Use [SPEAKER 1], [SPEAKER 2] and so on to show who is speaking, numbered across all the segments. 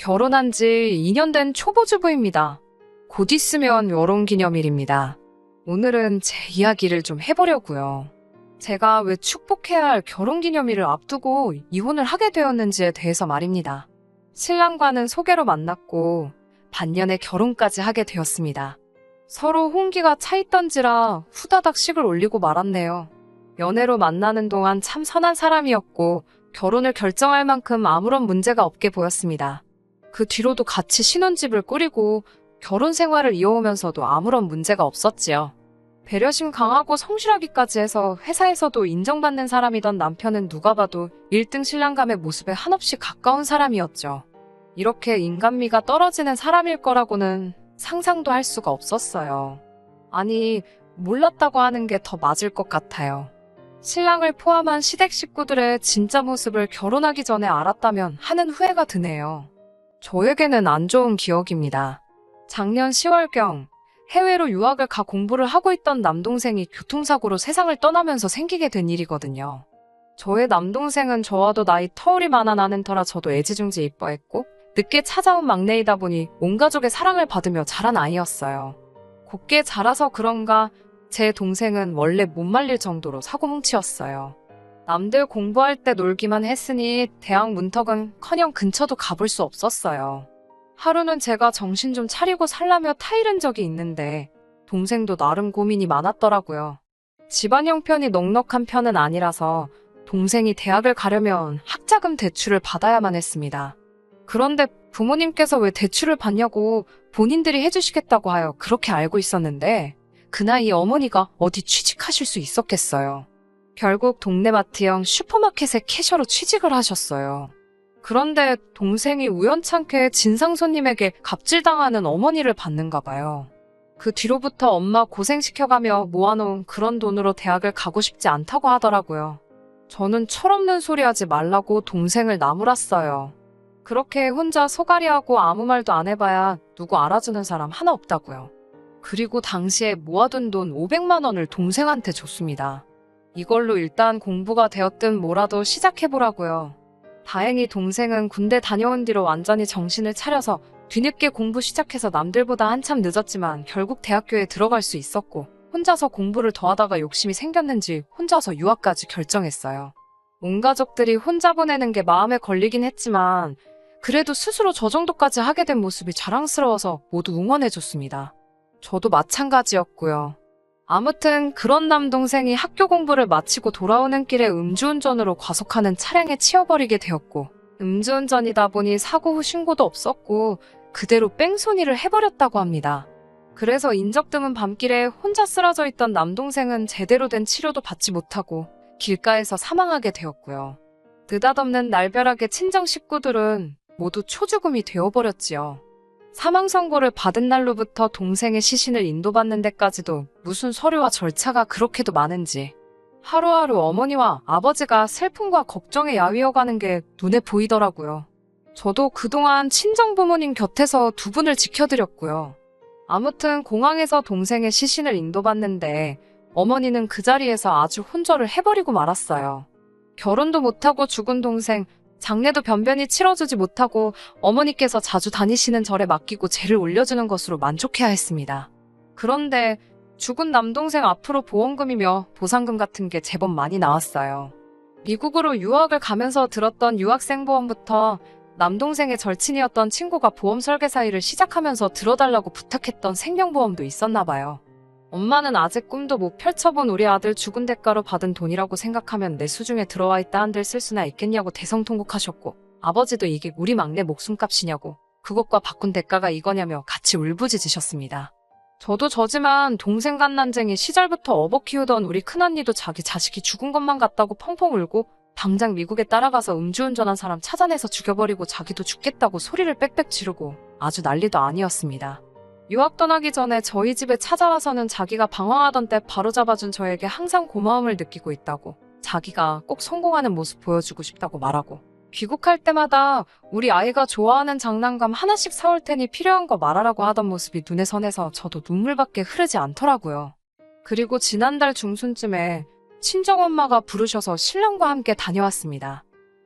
[SPEAKER 1] 결혼한 지 2년 된 초보주부입니다. 곧 있으면 결혼기념일입니다. 오늘은 제 이야기를 좀 해보려고요. 제가 왜 축복해야 할 결혼기념일을 앞두고 이혼을 하게 되었는지에 대해서 말입니다. 신랑과는 소개로 만났고 반년에 결혼까지 하게 되었습니다. 서로 혼기가 차있던지라 후다닥 식을 올리고 말았네요. 연애로 만나는 동안 참 선한 사람이었고 결혼을 결정할 만큼 아무런 문제가 없게 보였습니다. 그 뒤로도 같이 신혼집을 꾸리고 결혼 생활을 이어오면서도 아무런 문제가 없었지요. 배려심 강하고 성실하기까지 해서 회사에서도 인정받는 사람이던 남편은 누가 봐도 1등 신랑감의 모습에 한없이 가까운 사람이었죠. 이렇게 인간미가 떨어지는 사람일 거라고는 상상도 할 수가 없었어요. 아니, 몰랐다고 하는 게 더 맞을 것 같아요. 신랑을 포함한 시댁 식구들의 진짜 모습을 결혼하기 전에 알았다면 하는 후회가 드네요. 저에게는 안 좋은 기억입니다. 작년 10월경 해외로 유학을 가 공부를 하고 있던 남동생이 교통사고로 세상을 떠나면서 생기게 된 일이거든요. 저의 남동생은 저와도 나이 터울이 많아 나는 터라 저도 애지중지 이뻐했고 늦게 찾아온 막내이다 보니 온 가족의 사랑을 받으며 자란 아이였어요. 곱게 자라서 그런가 제 동생은 원래 못 말릴 정도로 사고뭉치였어요. 남들 공부할 때 놀기만 했으니 대학 문턱은커녕 근처도 가볼 수 없었어요. 하루는 제가 정신 좀 차리고 살라며 타이른 적이 있는데 동생도 나름 고민이 많았더라고요. 집안 형편이 넉넉한 편은 아니라서 동생이 대학을 가려면 학자금 대출을 받아야만 했습니다. 그런데 부모님께서 왜 대출을 받냐고 본인들이 해주시겠다고 하여 그렇게 알고 있었는데 그 나이에 어머니가 어디 취직하실 수 있었겠어요. 결국 동네 마트형 슈퍼마켓에 캐셔로 취직을 하셨어요. 그런데 동생이 우연찮게 진상 손님에게 갑질당하는 어머니를 봤는가 봐요. 그 뒤로부터 엄마 고생시켜가며 모아놓은 그런 돈으로 대학을 가고 싶지 않다고 하더라고요. 저는 철없는 소리 하지 말라고 동생을 나무랐어요. 그렇게 혼자 소갈이하고 아무 말도 안 해봐야 누구 알아주는 사람 하나 없다고요. 그리고 당시에 모아둔 돈 500만 원을 동생한테 줬습니다. 이걸로 일단 공부가 되었든 뭐라도 시작해보라고요. 다행히 동생은 군대 다녀온 뒤로 완전히 정신을 차려서 뒤늦게 공부 시작해서 남들보다 한참 늦었지만 결국 대학교에 들어갈 수 있었고 혼자서 공부를 더 하다가 욕심이 생겼는지 혼자서 유학까지 결정했어요. 온 가족들이 혼자 보내는 게 마음에 걸리긴 했지만 그래도 스스로 저 정도까지 하게 된 모습이 자랑스러워서 모두 응원해줬습니다. 저도 마찬가지였고요. 아무튼 그런 남동생이 학교 공부를 마치고 돌아오는 길에 음주운전으로 과속하는 차량에 치여버리게 되었고 음주운전이다 보니 사고 후 신고도 없었고 그대로 뺑소니를 해버렸다고 합니다. 그래서 인적 드문 밤길에 혼자 쓰러져 있던 남동생은 제대로 된 치료도 받지 못하고 길가에서 사망하게 되었고요. 느닷없는 날벼락의 친정 식구들은 모두 초죽음이 되어버렸지요. 사망 선고를 받은 날로부터 동생의 시신을 인도받는 데까지도 무슨 서류와 절차가 그렇게도 많은지 하루하루 어머니와 아버지가 슬픔과 걱정에 야위어가는 게 눈에 보이더라고요. 저도 그동안 친정부모님 곁에서 두 분을 지켜드렸고요. 아무튼 공항에서 동생의 시신을 인도받는데 어머니는 그 자리에서 아주 혼절을 해버리고 말았어요. 결혼도 못하고 죽은 동생, 장례도 변변히 치러주지 못하고 어머니께서 자주 다니시는 절에 맡기고 제를 올려주는 것으로 만족해야 했습니다. 그런데 죽은 남동생 앞으로 보험금이며 보상금 같은 게 제법 많이 나왔어요. 미국으로 유학을 가면서 들었던 유학생 보험부터 남동생의 절친이었던 친구가 보험 설계사 일을 시작하면서 들어달라고 부탁했던 생명보험도 있었나 봐요. 엄마는 아직 꿈도 못 펼쳐본 우리 아들 죽은 대가로 받은 돈이라고 생각하면 내 수중에 들어와 있다 한들 쓸 수나 있겠냐고 대성통곡하셨고 아버지도 이게 우리 막내 목숨값이냐고 그것과 바꾼 대가가 이거냐며 같이 울부짖으셨습니다. 저도 저지만 동생 갓난쟁이 시절부터 업어 키우던 우리 큰언니도 자기 자식이 죽은 것만 같다고 펑펑 울고 당장 미국에 따라가서 음주운전한 사람 찾아내서 죽여버리고 자기도 죽겠다고 소리를 빽빽 지르고 아주 난리도 아니었습니다. 유학 떠나기 전에 저희 집에 찾아와서는 자기가 방황하던 때 바로잡아준 저에게 항상 고마움을 느끼고 있다고 자기가 꼭 성공하는 모습 보여주고 싶다고 말하고 귀국할 때마다 우리 아이가 좋아하는 장난감 하나씩 사올 테니 필요한 거 말하라고 하던 모습이 눈에 선해서 저도 눈물밖에 흐르지 않더라고요. 그리고 지난달 중순쯤에 친정엄마가 부르셔서 신랑과 함께 다녀왔습니다.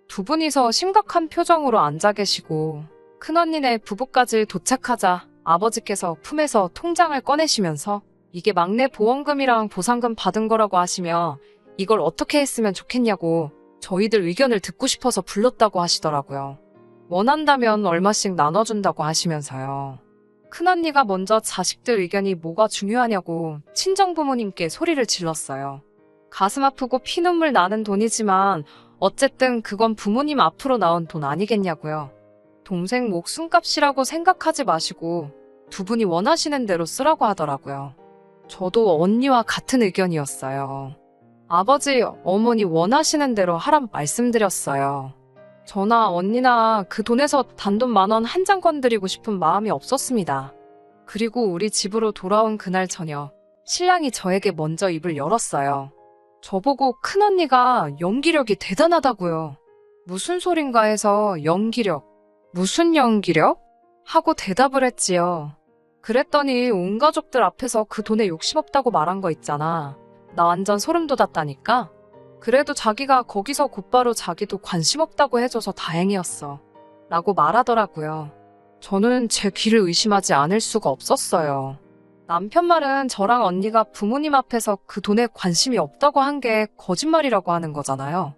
[SPEAKER 1] 두 분이서 심각한 표정으로 앉아 계시고 큰언니네 부부까지 도착하자 아버지께서 품에서 통장을 꺼내시면서 이게 막내 보험금이랑 보상금 받은 거라고 하시며 이걸 어떻게 했으면 좋겠냐고 저희들 의견을 듣고 싶어서 불렀다고 하시더라고요. 원한다면 얼마씩 나눠준다고 하시면서요. 큰언니가 먼저 자식들 의견이 뭐가 중요하냐고 친정부모님께 소리를 질렀어요. 가슴 아프고 피눈물 나는 돈이지만 어쨌든 그건 부모님 앞으로 나온 돈 아니겠냐고요. 동생 목숨값이라고 생각하지 마시고 두 분이 원하시는 대로 쓰라고 하더라고요. 저도 언니와 같은 의견이었어요. 아버지, 어머니 원하시는 대로 하란 말씀드렸어요. 저나 언니나 그 돈에서 단돈 10,000원 한 장 건드리고 싶은 마음이 없었습니다. 그리고 우리 집으로 돌아온 그날 저녁, 신랑이 저에게 먼저 입을 열었어요. 저보고 큰언니가 연기력이 대단하다고요. 무슨 소린가 해서 연기력, 무슨 연기력? 하고 대답을 했지요. 그랬더니 온 가족들 앞에서 그 돈에 욕심 없다고 말한 거 있잖아. 나 완전 소름 돋았다니까? 그래도 자기가 거기서 곧바로 자기도 관심 없다고 해줘서 다행이었어. 라고 말하더라고요. 저는 제 귀를 의심하지 않을 수가 없었어요. 남편 말은 저랑 언니가 부모님 앞에서 그 돈에 관심이 없다고 한 게 거짓말이라고 하는 거잖아요.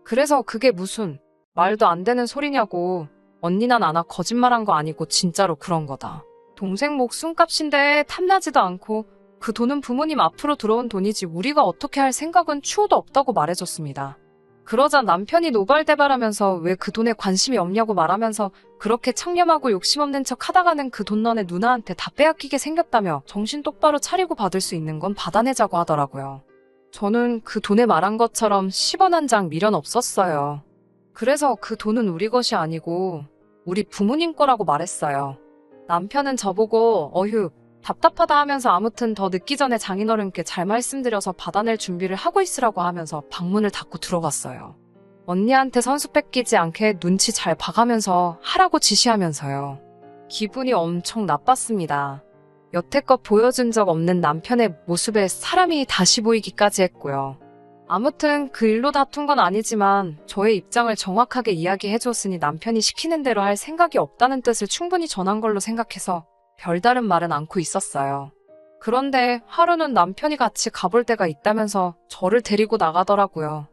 [SPEAKER 1] 그래서 그게 무슨 말도 안 되는 소리냐고. 언니나 나나 거짓말한 거 아니고 진짜로 그런 거다. 동생 목숨값인데 탐나지도 않고 그 돈은 부모님 앞으로 들어온 돈이지 우리가 어떻게 할 생각은 추호도 없다고 말해줬습니다. 그러자 남편이 노발대발하면서 왜 그 돈에 관심이 없냐고 말하면서 그렇게 청렴하고 욕심 없는 척 하다가는 그 돈 너네 누나한테 다 빼앗기게 생겼다며 정신 똑바로 차리고 받을 수 있는 건 받아내자고 하더라고요. 저는 그 돈에 말한 것처럼 10원 한 장 미련 없었어요. 그래서 그 돈은 우리 것이 아니고 우리 부모님 거라고 말했어요. 남편은 저보고 어휴 답답하다 하면서 아무튼 더 늦기 전에 장인어른께 잘 말씀드려서 받아낼 준비를 하고 있으라고 하면서 방문을 닫고 들어갔어요. 언니한테 선수 뺏기지 않게 눈치 잘 봐가면서 하라고 지시하면서요. 기분이 엄청 나빴습니다. 여태껏 보여준 적 없는 남편의 모습에 사람이 다시 보이기까지 했고요. 아무튼 그 일로 다툰 건 아니지만 저의 입장을 정확하게 이야기해줬으니 남편이 시키는 대로 할 생각이 없다는 뜻을 충분히 전한 걸로 생각해서 별다른 말은 않고 있었어요. 그런데 하루는 남편이 같이 가볼 데가 있다면서 저를 데리고 나가더라고요.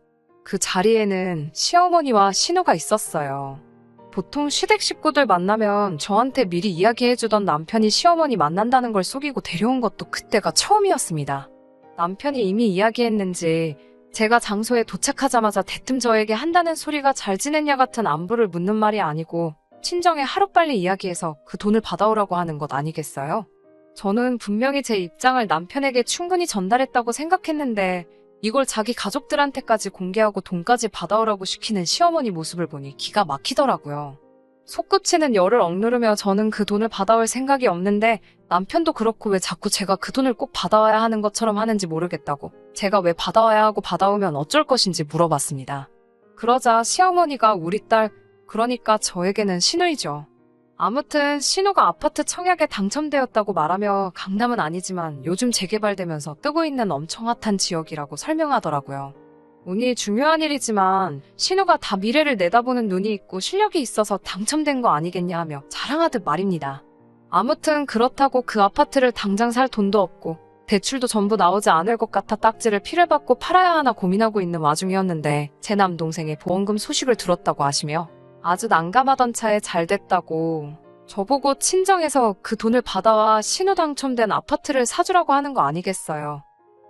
[SPEAKER 1] 그 자리에는 시어머니와 신우가 있었어요. 보통 시댁 식구들 만나면 저한테 미리 이야기해주던 남편이 시어머니 만난다는 걸 속이고 데려온 것도 그때가 처음이었습니다. 남편이 이미 이야기했는지 제가 장소에 도착하자마자 대뜸 저에게 한다는 소리가 잘 지냈냐 같은 안부를 묻는 말이 아니고 친정에 하루빨리 이야기해서 그 돈을 받아오라고 하는 것 아니겠어요? 저는 분명히 제 입장을 남편에게 충분히 전달했다고 생각했는데 이걸 자기 가족들한테까지 공개하고 돈까지 받아오라고 시키는 시어머니 모습을 보니 기가 막히더라고요. 솟구치는 열을 억누르며 저는 그 돈을 받아올 생각이 없는데 남편도 그렇고 왜 자꾸 제가 그 돈을 꼭 받아와야 하는 것처럼 하는지 모르겠다고 제가 왜 받아와야 하고 받아오면 어쩔 것인지 물어봤습니다. 그러자 시어머니가 우리 딸 그러니까 저에게는 신우이죠. 아무튼 신우가 아파트 청약에 당첨되었다고 말하며 강남은 아니지만 요즘 재개발되면서 뜨고 있는 엄청 핫한 지역이라고 설명하더라고요. 운이 중요한 일이지만 신우가 다 미래를 내다보는 눈이 있고 실력이 있어서 당첨된 거 아니겠냐 하며 자랑하듯 말입니다. 아무튼 그렇다고 그 아파트를 당장 살 돈도 없고 대출도 전부 나오지 않을 것 같아 딱지를 피를 받고 팔아야 하나 고민하고 있는 와중이었는데 제 남동생의 보험금 소식을 들었다고 하시며 아주 난감하던 차에 잘 됐다고 저보고 친정에서 그 돈을 받아와 신우 당첨된 아파트를 사주라고 하는 거 아니겠어요.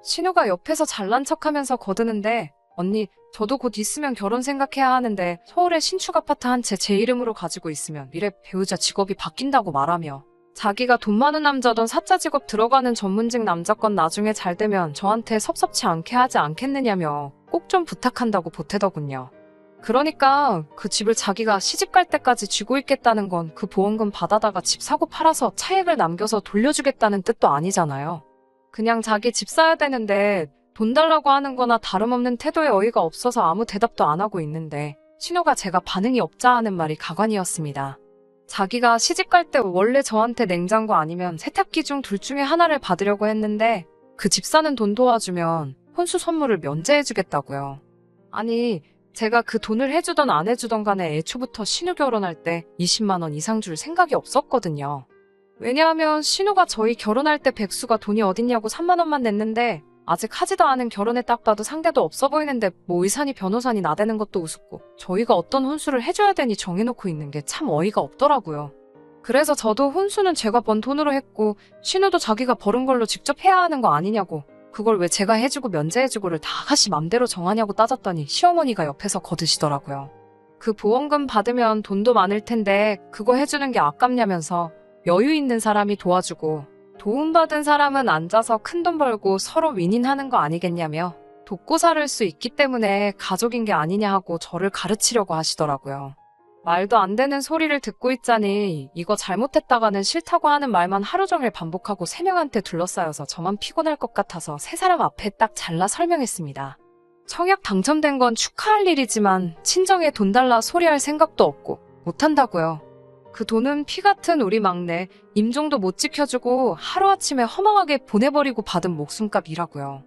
[SPEAKER 1] 신우가 옆에서 잘난 척하면서 거드는데 언니 저도 곧 있으면 결혼 생각해야 하는데 서울에 신축 아파트 한 채 제 이름으로 가지고 있으면 미래 배우자 직업이 바뀐다고 말하며 자기가 돈 많은 남자던 사짜 직업 들어가는 전문직 남자건 나중에 잘 되면 저한테 섭섭치 않게 하지 않겠느냐며 꼭 좀 부탁한다고 보태더군요. 그러니까 그 집을 자기가 시집갈 때까지 쥐고 있겠다는 건 그 보험금 받아다가 집 사고 팔아서 차액을 남겨서 돌려주겠다는 뜻도 아니잖아요. 그냥 자기 집 사야 되는데 돈 달라고 하는 거나 다름없는 태도에 어이가 없어서 아무 대답도 안 하고 있는데 신우가 제가 반응이 없자 하는 말이 가관이었습니다. 자기가 시집갈 때 원래 저한테 냉장고 아니면 세탁기 중 둘 중에 하나를 받으려고 했는데 그 집 사는 돈 도와주면 혼수 선물을 면제해주겠다고요. 아니 제가 그 돈을 해주던 안 해주던 간에 애초부터 신우 결혼할 때 20만 원 이상 줄 생각이 없었거든요. 왜냐하면 신우가 저희 결혼할 때 백수가 돈이 어딨냐고 3만 원만 냈는데 아직 하지도 않은 결혼에 딱 봐도 상대도 없어 보이는데 뭐 의사니 변호사니 나대는 것도 우습고 저희가 어떤 혼수를 해줘야 되니 정해놓고 있는 게 참 어이가 없더라고요. 그래서 저도 혼수는 제가 번 돈으로 했고 신우도 자기가 벌은 걸로 직접 해야 하는 거 아니냐고 그걸 왜 제가 해주고 면제해주고를 다 아가씨 맘대로 정하냐고 따졌더니 시어머니가 옆에서 거드시더라고요. 그 보험금 받으면 돈도 많을 텐데 그거 해주는 게 아깝냐면서 여유 있는 사람이 도와주고 도움받은 사람은 앉아서 큰돈 벌고 서로 윈윈하는 거 아니겠냐며 돕고 살을 수 있기 때문에 가족인 게 아니냐 하고 저를 가르치려고 하시더라고요. 말도 안 되는 소리를 듣고 있자니 이거 잘못했다가는 싫다고 하는 말만 하루 종일 반복하고 세 명한테 둘러싸여서 저만 피곤할 것 같아서 세 사람 앞에 딱 잘라 설명했습니다. 청약 당첨된 건 축하할 일이지만 친정에 돈 달라 소리할 생각도 없고 못한다고요. 그 돈은 피 같은 우리 막내 임종도 못 지켜주고 하루아침에 허망하게 보내버리고 받은 목숨값이라고요.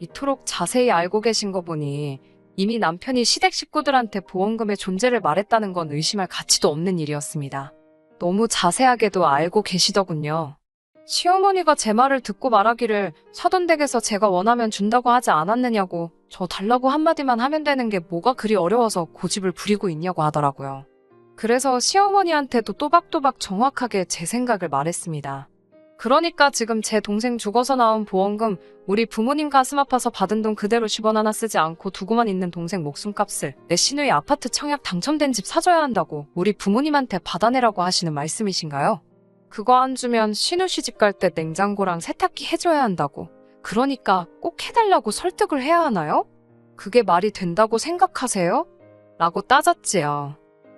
[SPEAKER 1] 이토록 자세히 알고 계신 거 보니 이미 남편이 시댁 식구들한테 보험금의 존재를 말했다는 건 의심할 가치도 없는 일이었습니다. 너무 자세하게도 알고 계시더군요. 시어머니가 제 말을 듣고 말하기를 사돈댁에서 제가 원하면 준다고 하지 않았느냐고 저 달라고 한마디만 하면 되는 게 뭐가 그리 어려워서 고집을 부리고 있냐고 하더라고요. 그래서 시어머니한테도 또박또박 정확하게 제 생각을 말했습니다. 그러니까 지금 제 동생 죽어서 나온 보험금 우리 부모님 가슴 아파서 받은 돈 그대로 10원 하나 쓰지 않고 두고만 있는 동생 목숨값을 내 시누이 아파트 청약 당첨된 집 사줘야 한다고 우리 부모님한테 받아내라고 하시는 말씀이신가요? 그거 안 주면 시누 시집 갈 때 냉장고랑 세탁기 해줘야 한다고. 그러니까 꼭 해달라고 설득을 해야 하나요? 그게 말이 된다고 생각하세요? 라고 따졌지요.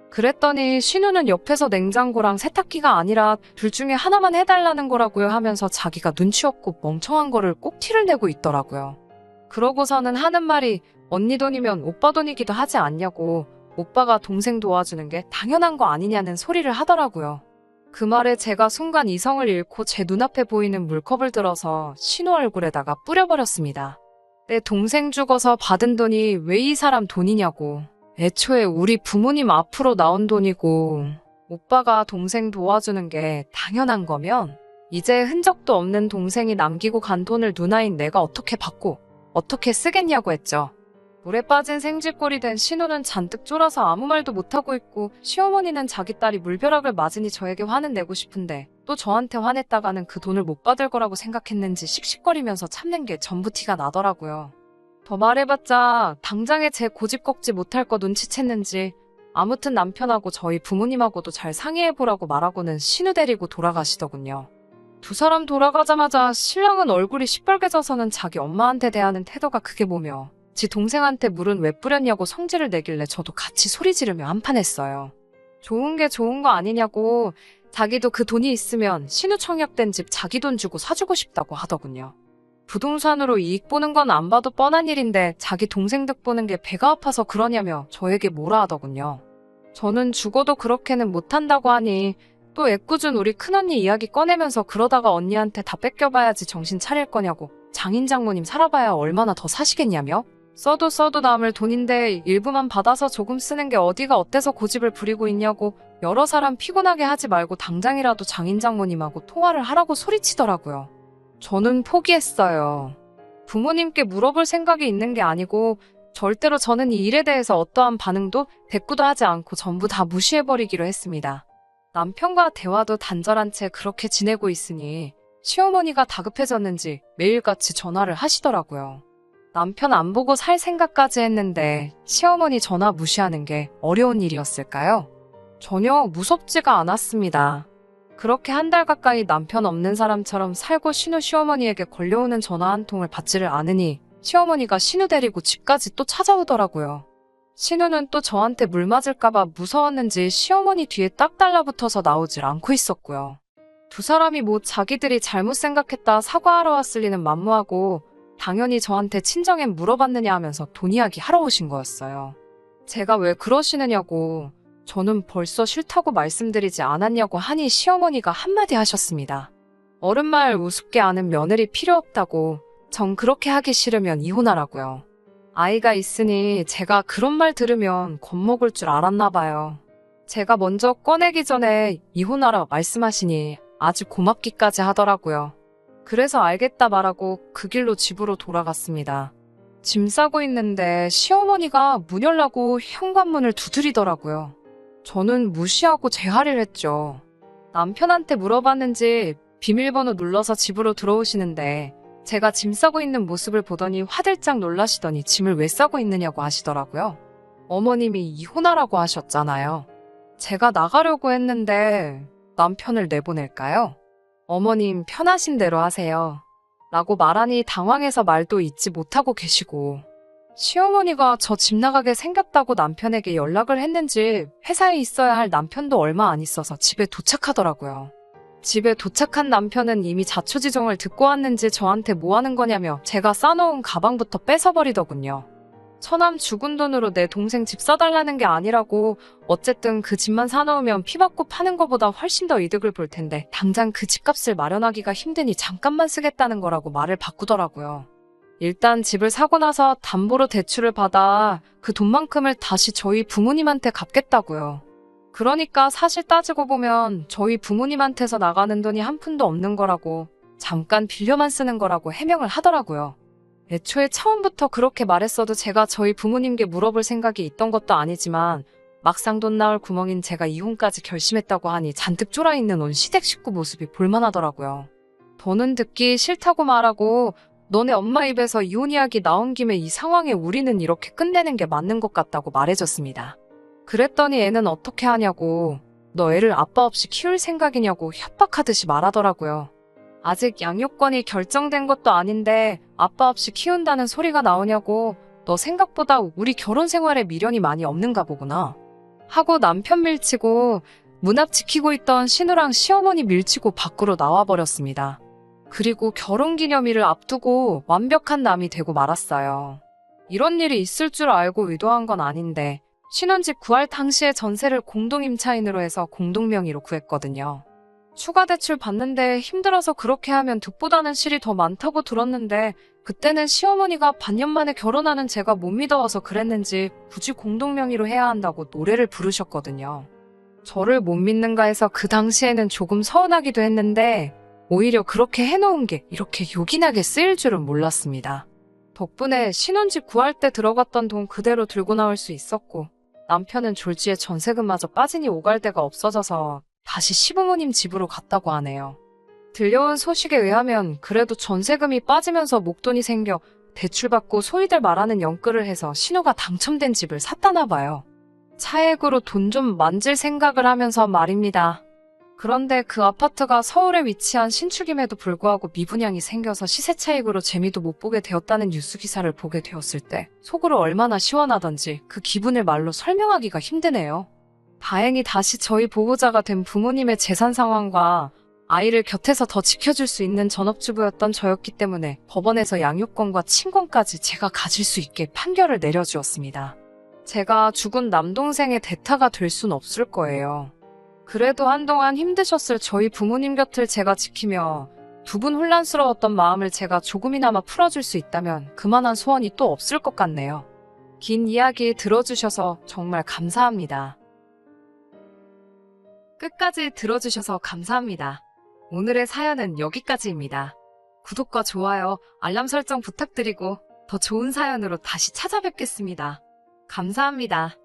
[SPEAKER 1] 그랬더니 신우는 옆에서 냉장고랑 세탁기가 아니라 둘 중에 하나만 해달라는 거라고요 하면서 자기가 눈치 없고 멍청한 거를 꼭 티를 내고 있더라고요. 그러고서는 하는 말이 언니 돈이면 오빠 돈이기도 하지 않냐고 오빠가 동생 도와주는 게 당연한 거 아니냐는 소리를 하더라고요. 그 말에 제가 순간 이성을 잃고 제 눈앞에 보이는 물컵을 들어서 신우 얼굴에다가 뿌려버렸습니다. 내 동생 죽어서 받은 돈이 왜 이 사람 돈이냐고. 애초에 우리 부모님 앞으로 나온 돈이고 오빠가 동생 도와주는 게 당연한 거면 이제 흔적도 없는 동생이 남기고 간 돈을 누나인 내가 어떻게 받고 어떻게 쓰겠냐고 했죠. 물에 빠진 생쥐꼴이 된 신우는 잔뜩 쫄아서 아무 말도 못하고 있고 시어머니는 자기 딸이 물벼락을 맞으니 저에게 화는 내고 싶은데 또 저한테 화냈다가는 그 돈을 못 받을 거라고 생각했는지 씩씩거리면서 참는 게 전부 티가 나더라고요. 더 말해봤자 당장에 제 고집 꺾지 못할 거 눈치챘는지 아무튼 남편하고 저희 부모님하고도 잘 상의해보라고 말하고는 신우 데리고 돌아가시더군요. 두 사람 돌아가자마자 신랑은 얼굴이 시뻘개져서는 자기 엄마한테 대하는 태도가 그게 뭐며 지 동생한테 물은 왜 뿌렸냐고 성질을 내길래 저도 같이 소리 지르며 한판했어요. 좋은 게 좋은 거 아니냐고 자기도 그 돈이 있으면 신우 청약된 집 자기 돈 주고 사주고 싶다고 하더군요. 부동산으로 이익 보는 건 안 봐도 뻔한 일인데 자기 동생 득 보는 게 배가 아파서 그러냐며 저에게 뭐라 하더군요. 저는 죽어도 그렇게는 못한다고 하니 또 애꿎은 우리 큰언니 이야기 꺼내면서 그러다가 언니한테 다 뺏겨봐야지 정신 차릴 거냐고 장인 장모님 살아봐야 얼마나 더 사시겠냐며 써도 남을 돈인데 일부만 받아서 조금 쓰는 게 어디가 어때서 고집을 부리고 있냐고 여러 사람 피곤하게 하지 말고 당장이라도 장인 장모님하고 통화를 하라고 소리치더라고요. 저는 포기했어요. 부모님께 물어볼 생각이 있는 게 아니고 절대로 저는 이 일에 대해서 어떠한 반응도 대꾸도 하지 않고 전부 다 무시해버리기로 했습니다. 남편과 대화도 단절한 채 그렇게 지내고 있으니 시어머니가 다급해졌는지 매일같이 전화를 하시더라고요. 남편 안 보고 살 생각까지 했는데 시어머니 전화 무시하는 게 어려운 일이었을까요? 전혀 무섭지가 않았습니다. 그렇게 한 달 가까이 남편 없는 사람처럼 살고 신우 시어머니에게 걸려오는 전화 한 통을 받지를 않으니 시어머니가 신우 데리고 집까지 또 찾아오더라고요. 신우는 또 저한테 물 맞을까봐 무서웠는지 시어머니 뒤에 딱 달라붙어서 나오질 않고 있었고요. 두 사람이 뭐 자기들이 잘못 생각했다 사과하러 왔을 리는 만무하고 당연히 저한테 친정엔 물어봤느냐 하면서 돈 이야기 하러 오신 거였어요. 제가 왜 그러시느냐고 저는 벌써 싫다고 말씀드리지 않았냐고 하니 시어머니가 한마디 하셨습니다. 어른 말 우습게 아는 며느리 필요 없다고 전 그렇게 하기 싫으면 이혼하라고요. 아이가 있으니 제가 그런 말 들으면 겁먹을 줄 알았나 봐요. 제가 먼저 꺼내기 전에 이혼하라 말씀하시니 아주 고맙기까지 하더라고요. 그래서 알겠다 말하고 그 길로 집으로 돌아갔습니다. 짐 싸고 있는데 시어머니가 문 열라고 현관문을 두드리더라고요. 저는 무시하고 제 할 일 했죠. 남편한테 물어봤는지 비밀번호 눌러서 집으로 들어오시는데 제가 짐 싸고 있는 모습을 보더니 화들짝 놀라시더니 짐을 왜 싸고 있느냐고 하시더라고요. 어머님이 이혼하라고 하셨잖아요. 제가 나가려고 했는데 남편을 내보낼까요? 어머님 편하신 대로 하세요. 라고 말하니 당황해서 말도 잇지 못하고 계시고 시어머니가 저 집 나가게 생겼다고 남편에게 연락을 했는지 회사에 있어야 할 남편도 얼마 안 있어서 집에 도착하더라고요. 집에 도착한 남편은 이미 자초지종을 듣고 왔는지 저한테 뭐 하는 거냐며 제가 싸놓은 가방부터 뺏어버리더군요. 처남 죽은 돈으로 내 동생 집 사달라는 게 아니라고 어쨌든 그 집만 사놓으면 피 받고 파는 것보다 훨씬 더 이득을 볼 텐데 당장 그 집값을 마련하기가 힘드니 잠깐만 쓰겠다는 거라고 말을 바꾸더라고요. 일단 집을 사고 나서 담보로 대출을 받아 그 돈만큼을 다시 저희 부모님한테 갚겠다고요. 그러니까 사실 따지고 보면 저희 부모님한테서 나가는 돈이 한 푼도 없는 거라고 잠깐 빌려만 쓰는 거라고 해명을 하더라고요. 애초에 처음부터 그렇게 말했어도 제가 저희 부모님께 물어볼 생각이 있던 것도 아니지만 막상 돈 나올 구멍인 제가 이혼까지 결심했다고 하니 잔뜩 쫄아있는 온 시댁 식구 모습이 볼만하더라고요. 더는 듣기 싫다고 말하고 너네 엄마 입에서 이혼 이야기 나온 김에 이 상황에 우리는 이렇게 끝내는 게 맞는 것 같다고 말해줬습니다. 그랬더니 애는 어떻게 하냐고 너 애를 아빠 없이 키울 생각이냐고 협박하듯이 말하더라고요. 아직 양육권이 결정된 것도 아닌데 아빠 없이 키운다는 소리가 나오냐고 너 생각보다 우리 결혼 생활에 미련이 많이 없는가 보구나 하고 남편 밀치고 문 앞 지키고 있던 신우랑 시어머니 밀치고 밖으로 나와버렸습니다. 그리고 결혼기념일을 앞두고 완벽한 남이 되고 말았어요. 이런 일이 있을 줄 알고 의도한 건 아닌데 신혼집 구할 당시에 전세를 공동임차인으로 해서 공동명의로 구했거든요. 추가 대출 받는데 힘들어서 그렇게 하면 득보다는 실이 더 많다고 들었는데 그때는 시어머니가 반년 만에 결혼하는 제가 못 믿어와서 그랬는지 굳이 공동명의로 해야 한다고 노래를 부르셨거든요. 저를 못 믿는가 해서 그 당시에는 조금 서운하기도 했는데 오히려 그렇게 해놓은 게 이렇게 요긴하게 쓰일 줄은 몰랐습니다. 덕분에 신혼집 구할 때 들어갔던 돈 그대로 들고 나올 수 있었고 남편은 졸지에 전세금마저 빠지니 오갈 데가 없어져서 다시 시부모님 집으로 갔다고 하네요. 들려온 소식에 의하면 그래도 전세금이 빠지면서 목돈이 생겨 대출받고 소위들 말하는 연끌을 해서 신우가 당첨된 집을 샀다나 봐요. 차액으로 돈 좀 만질 생각을 하면서 말입니다. 그런데 그 아파트가 서울에 위치한 신축임에도 불구하고 미분양이 생겨서 시세 차익으로 재미도 못 보게 되었다는 뉴스 기사를 보게 되었을 때 속으로 얼마나 시원하던지 그 기분을 말로 설명하기가 힘드네요. 다행히 다시 저희 보호자가 된 부모님의 재산 상황과 아이를 곁에서 더 지켜줄 수 있는 전업주부였던 저였기 때문에 법원에서 양육권과 친권까지 제가 가질 수 있게 판결을 내려주었습니다. 제가 죽은 남동생의 대타가 될 순 없을 거예요. 그래도 한동안 힘드셨을 저희 부모님 곁을 제가 지키며 두 분 혼란스러웠던 마음을 제가 조금이나마 풀어줄 수 있다면 그만한 소원이 또 없을 것 같네요. 긴 이야기 들어주셔서 정말 감사합니다. 끝까지 들어주셔서 감사합니다. 오늘의 사연은 여기까지입니다. 구독과 좋아요, 알람 설정 부탁드리고 더 좋은 사연으로 다시 찾아뵙겠습니다. 감사합니다.